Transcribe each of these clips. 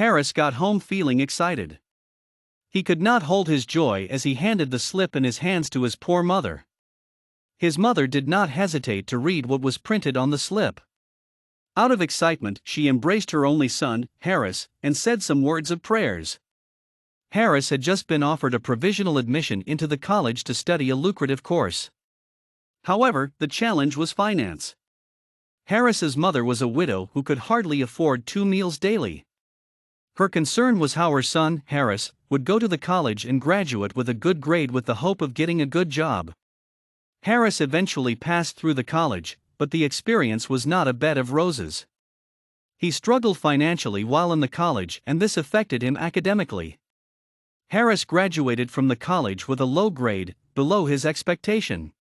Harris got home feeling excited. He could not hold his joy as he handed the slip in his hands to his poor mother. His mother did not hesitate to read what was printed on the slip. Out of excitement, she embraced her only son, Harris, and said some words of prayers. Harris had just been offered a provisional admission into the college to study a lucrative course. However, the challenge was finance. Harris's mother was a widow who could hardly afford 2 meals daily. Her concern was how her son, Harris, would go to the college and graduate with a good grade with the hope of getting a good job. Harris eventually passed through the college, but the experience was not a bed of roses. He struggled financially while in the college, and this affected him academically. Harris graduated from the college with a low grade, below his expectation.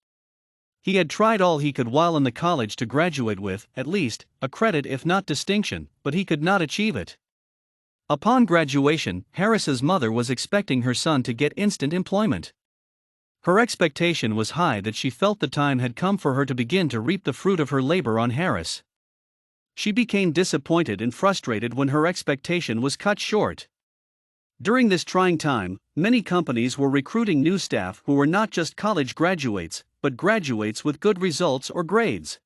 He had tried all he could while in the college to graduate with, at least, a credit if not distinction, but he could not achieve it. Upon graduation, Harris's mother was expecting her son to get instant employment. Her expectation was high that she felt the time had come for her to begin to reap the fruit of her labor on Harris. She became disappointed and frustrated when her expectation was cut short. During this trying time, many companies were recruiting new staff who were not just college graduates, but graduates with good results or grades.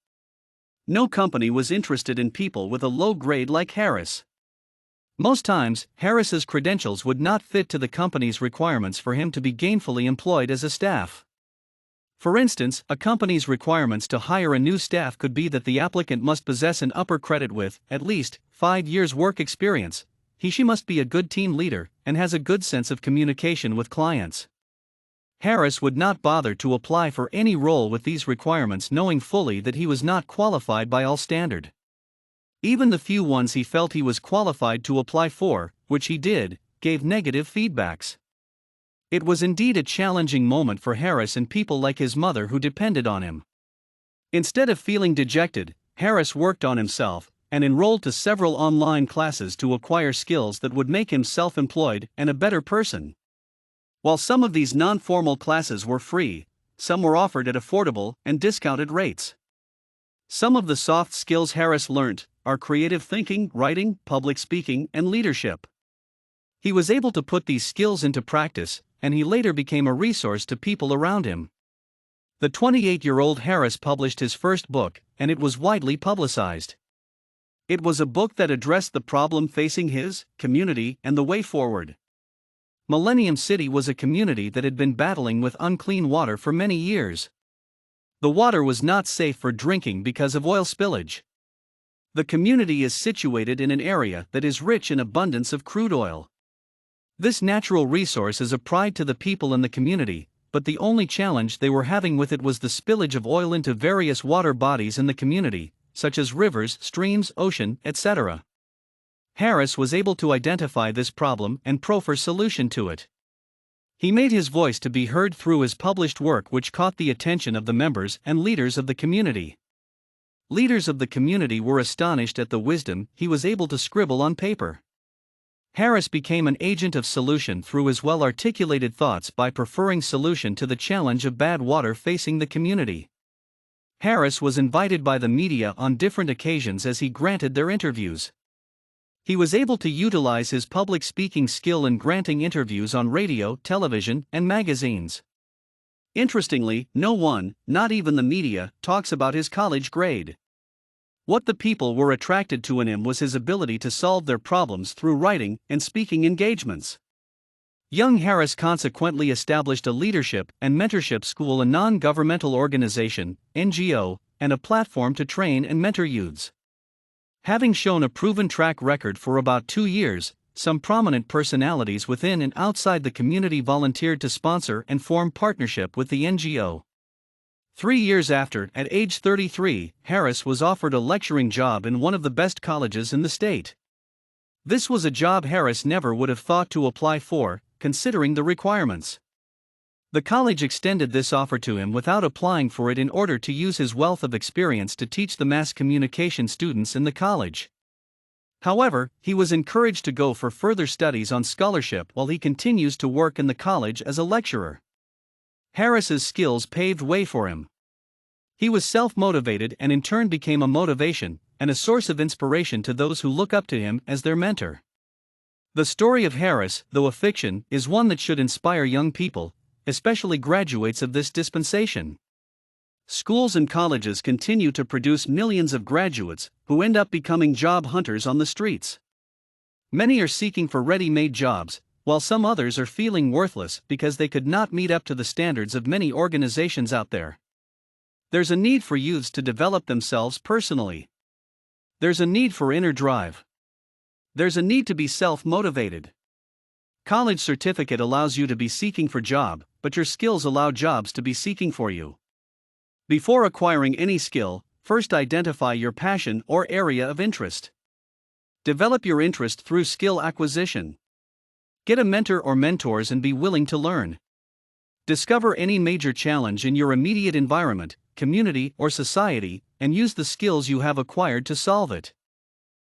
No company was interested in people with a low grade like Harris. Most times, Harris's credentials would not fit to the company's requirements for him to be gainfully employed as a staff. For instance, a company's requirements to hire a new staff could be that the applicant must possess an upper credit with, at least, 5 years' work experience. She must be a good team leader and has a good sense of communication with clients. Harris would not bother to apply for any role with these requirements, knowing fully that he was not qualified by all standard. Even the few ones he felt he was qualified to apply for, which he did, gave negative feedbacks. It was indeed a challenging moment for Harris and people like his mother who depended on him. Instead of feeling dejected, Harris worked on himself and enrolled to several online classes to acquire skills that would make him self-employed and a better person. While some of these non-formal classes were free, some were offered at affordable and discounted rates. Some of the soft skills Harris learnt are creative thinking, writing, public speaking, and leadership. He was able to put these skills into practice, and he later became a resource to people around him. The 28-year-old Harris published his first book, and it was widely publicized. It was a book that addressed the problem facing his community and the way forward. Millennium City was a community that had been battling with unclean water for many years. The water was not safe for drinking because of oil spillage. The community is situated in an area that is rich in abundance of crude oil. This natural resource is a pride to the people in the community, but the only challenge they were having with it was the spillage of oil into various water bodies in the community, such as rivers, streams, ocean, etc. Harris was able to identify this problem and proffer a solution to it. He made his voice to be heard through his published work, which caught the attention of the members and leaders of the community. Leaders of the community were astonished at the wisdom he was able to scribble on paper. Harris became an agent of solution through his well-articulated thoughts by preferring solution to the challenge of bad water facing the community. Harris was invited by the media on different occasions as he granted their interviews. He was able to utilize his public speaking skill in granting interviews on radio, television, and magazines. Interestingly, no one, not even the media, talks about his college grade. What the people were attracted to in him was his ability to solve their problems through writing and speaking engagements. Young Harris consequently established a leadership and mentorship school, a non-governmental organization, NGO, and a platform to train and mentor youths. Having shown a proven track record for about 2 years, some prominent personalities within and outside the community volunteered to sponsor and form partnership with the NGO. 3 years after, at age 33, Harris was offered a lecturing job in one of the best colleges in the state. This was a job Harris never would have thought to apply for, considering the requirements. The college extended this offer to him without applying for it in order to use his wealth of experience to teach the mass communication students in the college. However, he was encouraged to go for further studies on scholarship while he continues to work in the college as a lecturer. Harris's skills paved way for him. He was self-motivated and in turn became a motivation and a source of inspiration to those who look up to him as their mentor. The story of Harris, though a fiction, is one that should inspire young people, especially graduates of this dispensation. Schools and colleges continue to produce millions of graduates who end up becoming job hunters on the streets. Many are seeking for ready-made jobs, while some others are feeling worthless because they could not meet up to the standards of many organizations out there. There's a need for youths to develop themselves personally. There's a need for inner drive. There's a need to be self-motivated. College certificate allows you to be seeking for job, but your skills allow jobs to be seeking for you. Before acquiring any skill, first identify your passion or area of interest. Develop your interest through skill acquisition. Get a mentor or mentors and be willing to learn. Discover any major challenge in your immediate environment, community, or society, and use the skills you have acquired to solve it.